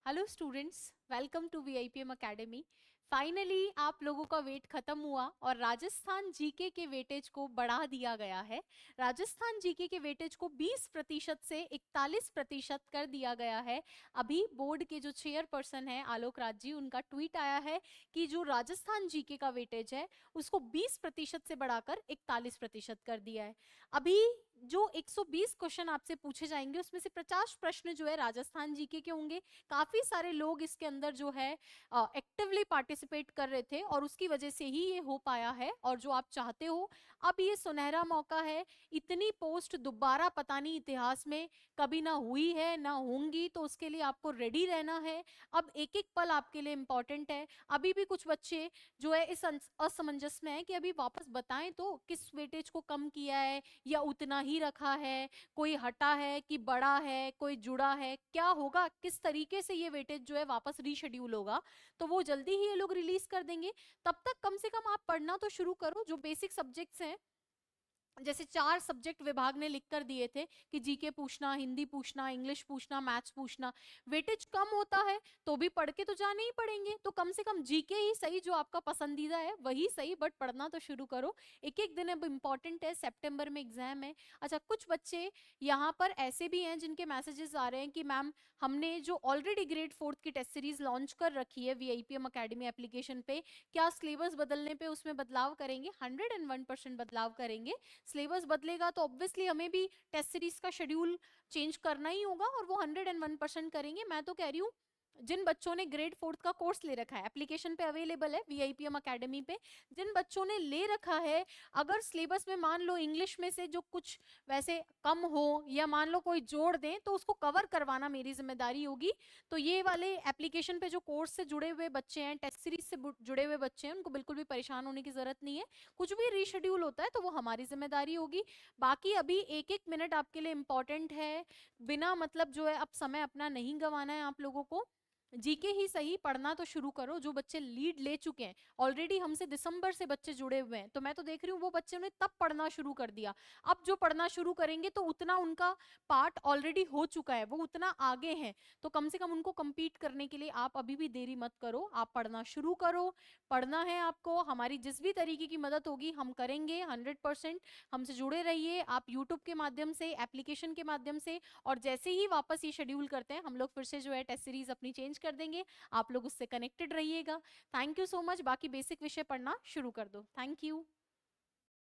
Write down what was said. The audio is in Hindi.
Hello students, welcome to VIPM academy. Finally आप लोगों का वेट खत्म हुआ और राजस्थान जीके के वेटेज को बढ़ा दिया गया है। राजस्थान जीके के वेटेज को 20% से 41% कर दिया गया है। अभी बोर्ड के जो चेयरपर्सन है आलोक राज जी, उनका ट्वीट आया है कि जो राजस्थान जीके का वेटेज है उसको 20% से बढ़ाकर 41% कर दिया है। अभी जो 120 क्वेश्चन आपसे पूछे जाएंगे उसमें से 50 प्रश्न जो है राजस्थान जीके के होंगे। काफी सारे लोग इसके अंदर जो है एक्टिवली पार्टिसिपेट कर रहे थे और उसकी वजह से ही ये हो पाया है। और जो आप चाहते हो, अब ये सुनहरा मौका है। इतनी पोस्ट दोबारा पता नहीं इतिहास में कभी ना हुई है ना होंगी, तो उसके लिए आपको रेडी रहना है। अब एक एक पल आपके लिए इंपॉर्टेंट है। अभी भी कुछ बच्चे जो है इस असमंजस में है कि अभी वापस बताएं तो किस वेटेज को कम किया है या उतना ही रखा है, कोई हटा है कि बड़ा है, कोई जुड़ा है, क्या होगा, किस तरीके से ये वेटेज जो है वापस रीशेड्यूल होगा। तो वो जल्दी ही ये लोग रिलीज कर देंगे। तब तक कम से कम आप पढ़ना तो शुरू करो। जो बेसिक सब्जेक्ट्स हैं, जैसे 4 सब्जेक्ट विभाग ने लिख कर दिए थे कि जीके पूछना, हिंदी पूछना, इंग्लिश पूछना, मैथ्स पूछना। वेटेज कम होता है तो भी पढ़ के तो जाने ही पड़ेंगे, तो कम से कम जीके ही सही, जो आपका पसंदीदा है वही सही, बट पढ़ना तो शुरू करो। एक एक दिन अब इंपॉर्टेंट है, सितंबर में एग्जाम है। अच्छा, कुछ बच्चे यहाँ पर ऐसे भी हैं जिनके मैसेजेस आ रहे हैं कि मैम, हमने जो ऑलरेडी ग्रेड 4 की टेस्ट सीरीज लॉन्च कर रखी है वीआईपीएम एकेडमी एप्लीकेशन पे, क्या सिलेबस बदलने पे उसमें बदलाव करेंगे? 101% बदलाव करेंगे। सिलेबस बदलेगा तो ऑब्वियसली हमें भी टेस्ट सीरीज का शेड्यूल चेंज करना ही होगा और वो 101% करेंगे। मैं तो कह रही हूँ, जिन बच्चों ने ग्रेड 4 का कोर्स ले रखा है, एप्लीकेशन पे अवेलेबल है वीआईपीएम एकेडमी पे, जिन बच्चों ने ले रखा है, अगर सिलेबस में मान लो इंग्लिश में से जो कुछ वैसे कम हो या मान लो कोई जोड़ दें, तो उसको कवर करवाना मेरी जिम्मेदारी होगी। तो ये वाले एप्लीकेशन पे जो कोर्स से जुड़े हुए बच्चे हैं, टेस्ट सीरीज से जुड़े हुए बच्चे हैं, उनको बिल्कुल भी परेशान होने की जरूरत नहीं है। कुछ भी रीशेड्यूल होता है तो वो हमारी जिम्मेदारी होगी। बाकी अभी एक एक मिनट आपके लिए इंपॉर्टेंट है। बिना मतलब जो है अब समय अपना नहीं गंवाना है आप लोगों को। जीके ही सही, पढ़ना तो शुरू करो। जो बच्चे लीड ले चुके हैं ऑलरेडी, हमसे दिसंबर से बच्चे जुड़े हुए हैं, तो मैं तो देख रही हूँ वो बच्चों ने तब पढ़ना शुरू कर दिया। अब जो पढ़ना शुरू करेंगे तो उतना उनका पार्ट ऑलरेडी हो चुका है, वो उतना आगे हैं, तो कम से कम उनको compete करने के लिए आप अभी भी देरी मत करो, आप पढ़ना शुरू करो। पढ़ना है आपको, हमारी जिस भी तरीके की मदद होगी हम करेंगे 100%। हमसे जुड़े रहिए आप यूट्यूब के माध्यम से, एप्लीकेशन के माध्यम से, और जैसे ही वापस ये शेड्यूल करते हैं हम लोग फिर से जो है टेस्ट सीरीज अपनी चेंज कर देंगे। आप लोग उससे कनेक्टेड रहिएगा। Thank you so much. बाकी बेसिक विषय पढ़ना शुरू कर दो। Thank you.